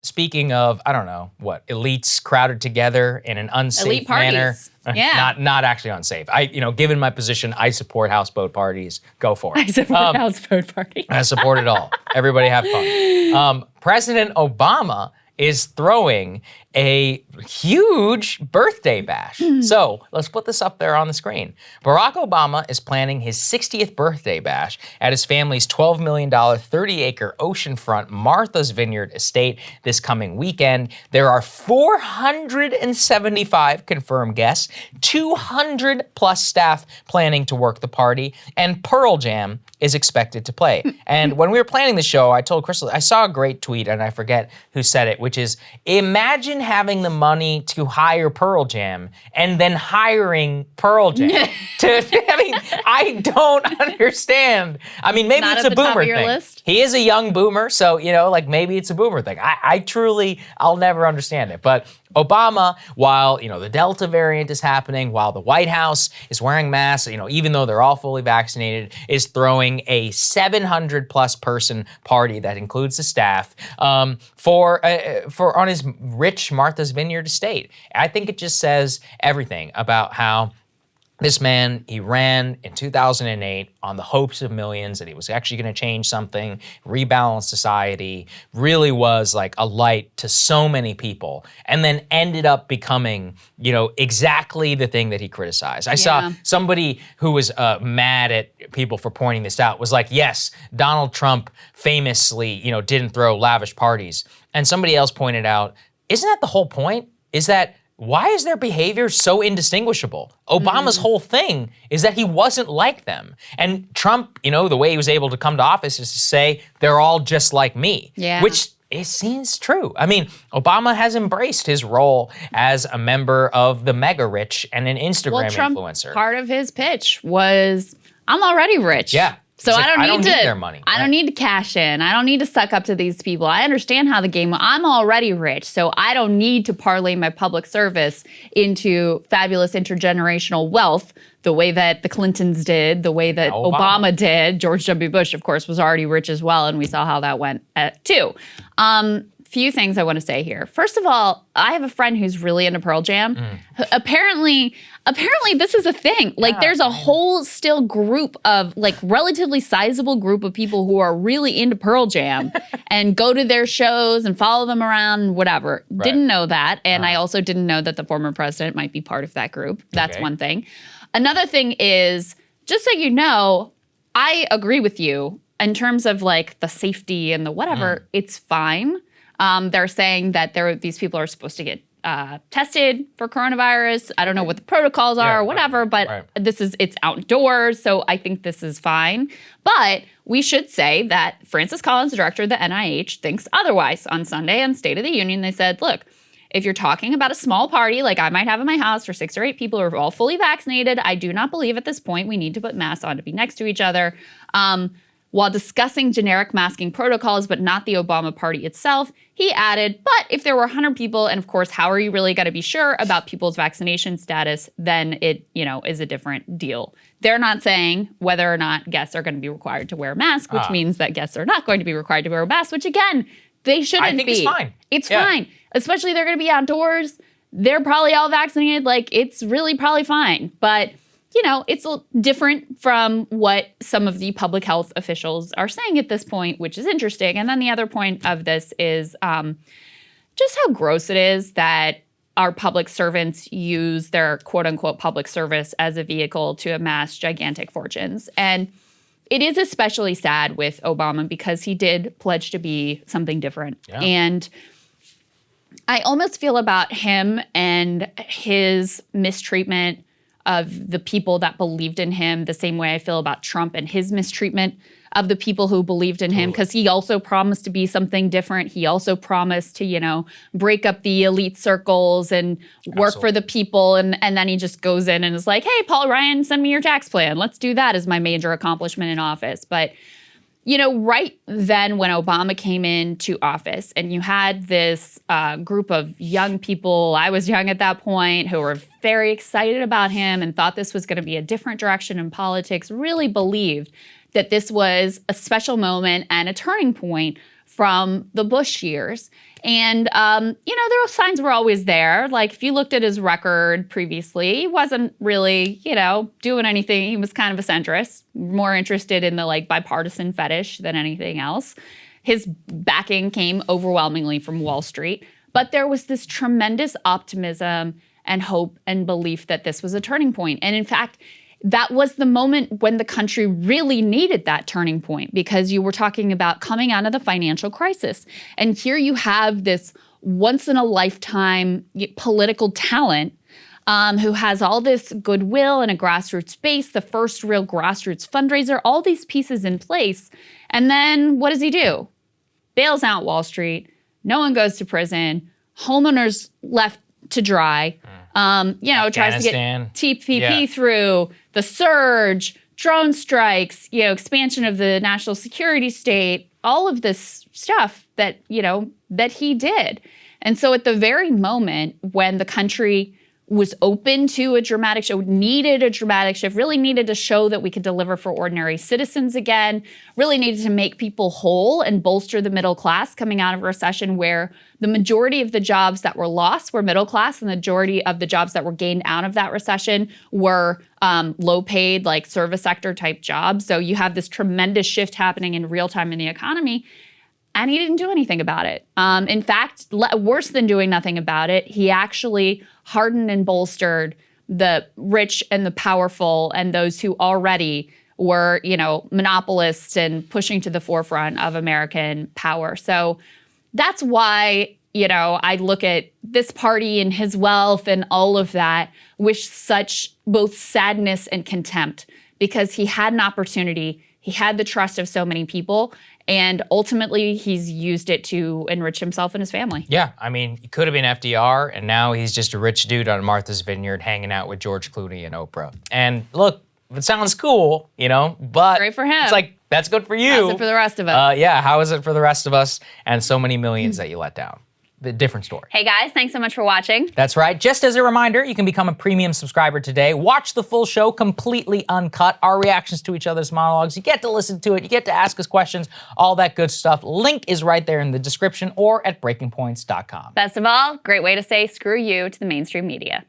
speaking of, I don't know, what, elites crowded together in an unsafe Elite manner. parties. Yeah. Not actually unsafe. Given my position, I support houseboat parties. Go for it. I support houseboat parties. I support it all. Everybody have fun. President Obama is throwing a huge birthday bash. So let's put this up there on the screen. Barack Obama is planning his 60th birthday bash at his family's $12 million, 30-acre oceanfront Martha's Vineyard estate this coming weekend. There are 475 confirmed guests, 200 plus staff planning to work the party, and Pearl Jam is expected to play. And when we were planning the show, I told Krystal, I saw a great tweet, and I forget who said it, which is, imagine having the money to hire Pearl Jam and then hiring Pearl Jam. I don't understand. I mean, maybe it's a boomer thing. List. He is a young boomer, so, maybe it's a boomer thing. I'll never understand it. But Obama, while, the Delta variant is happening, while the White House is wearing masks, even though they're all fully vaccinated, is throwing a 700 plus person party that includes the staff for on his rich Martha's Vineyard estate. I think it just says everything about how this man, he ran in 2008 on the hopes of millions that he was actually going to change something, rebalance society, really was like a light to so many people, and then ended up becoming, exactly the thing that he criticized. I saw somebody who was mad at people for pointing this out, was like, yes, Donald Trump famously, didn't throw lavish parties. And somebody else pointed out, isn't that the whole point? Is that why is their behavior so indistinguishable? Obama's whole thing is that he wasn't like them. And Trump, the way he was able to come to office is to say, they're all just like me, which it seems true. I mean, Obama has embraced his role as a member of the mega rich and an Instagram influencer. Part of his pitch was, I'm already rich. Yeah. So I don't need their money. I don't need to cash in. I don't need to suck up to these people. I understand how the game, I'm already rich, so I don't need to parlay my public service into fabulous intergenerational wealth the way that the Clintons did, the way that Obama did. George W. Bush, of course, was already rich as well, and we saw how that went too. Few things I want to say here. First of all, I have a friend who's really into Pearl Jam. Apparently this is a thing. Like there's a whole still group of relatively sizable group of people who are really into Pearl Jam and go to their shows and follow them around, whatever. Right. Didn't know that. And I also didn't know that the former president might be part of that group. That's one thing. Another thing is, just so you know, I agree with you in terms of the safety and the whatever, it's fine. They're saying that these people are supposed to get tested for coronavirus. I don't know what the protocols are or whatever, but it's outdoors, so I think this is fine. But we should say that Francis Collins, the director of the NIH, thinks otherwise. On Sunday on State of the Union, they said, look, if you're talking about a small party like I might have in my house for 6 or 8 people who are all fully vaccinated, I do not believe at this point we need to put masks on to be next to each other. While discussing generic masking protocols, but not the Obama party itself, he added, but if there were 100 people, and of course, how are you really going to be sure about people's vaccination status, then it, is a different deal. They're not saying whether or not guests are going to be required to wear a mask, which means that guests are not going to be required to wear a mask, which again, they shouldn't be. I think it's fine. It's fine. Especially they're going to be outdoors. They're probably all vaccinated. It's really probably fine. But it's different from what some of the public health officials are saying at this point, which is interesting. And then the other point of this is just how gross it is that our public servants use their quote-unquote public service as a vehicle to amass gigantic fortunes. And it is especially sad with Obama because he did pledge to be something different. Yeah. And I almost feel about him and his mistreatment of the people that believed in him the same way I feel about Trump and his mistreatment of the people who believed in him, because he also promised to be something different. He also promised to, break up the elite circles and work for the people. And then he just goes in and is like, hey, Paul Ryan, send me your tax plan. Let's do that as my major accomplishment in office. But right then when Obama came into office and you had this group of young people, I was young at that point, who were very excited about him and thought this was going to be a different direction in politics, really believed that this was a special moment and a turning point from the Bush years. And, there were signs were always there. Like if you looked at his record previously, he wasn't really, doing anything. He was kind of a centrist, more interested in the like bipartisan fetish than anything else. His backing came overwhelmingly from Wall Street. But there was this tremendous optimism and hope and belief that this was a turning point. And in fact, that was the moment when the country really needed that turning point, because you were talking about coming out of the financial crisis. And here you have this once in a lifetime political talent who has all this goodwill and a grassroots base, the first real grassroots fundraiser, all these pieces in place. And then what does he do? Bails out Wall Street. No one goes to prison. Homeowners left to dry. Tries to get TPP through, the surge, drone strikes, expansion of the national security state, all of this stuff that he did. And so at the very moment when the country was open to a dramatic shift, needed a dramatic shift, really needed to show that we could deliver for ordinary citizens again, really needed to make people whole and bolster the middle class coming out of a recession where the majority of the jobs that were lost were middle class, and the majority of the jobs that were gained out of that recession were low paid, like service sector type jobs. So you have this tremendous shift happening in real time in the economy. And he didn't do anything about it. In fact, worse than doing nothing about it, he actually hardened and bolstered the rich and the powerful and those who already were, monopolists and pushing to the forefront of American power. So that's why, I look at this party and his wealth and all of that with such both sadness and contempt, because he had an opportunity. He had the trust of so many people. And ultimately, he's used it to enrich himself and his family. Yeah, I mean, he could have been FDR, and now he's just a rich dude on Martha's Vineyard hanging out with George Clooney and Oprah. And look, it sounds cool, but great for him. It's like, that's good for you. How's it for the rest of us? How is it for the rest of us and so many millions that you let down? The different story. Hey guys, thanks so much for watching. That's right. Just as a reminder, you can become a premium subscriber today. Watch the full show completely uncut, our reactions to each other's monologues. You get to listen to it. You get to ask us questions, all that good stuff. Link is right there in the description or at breakingpoints.com. Best of all, great way to say screw you to the mainstream media.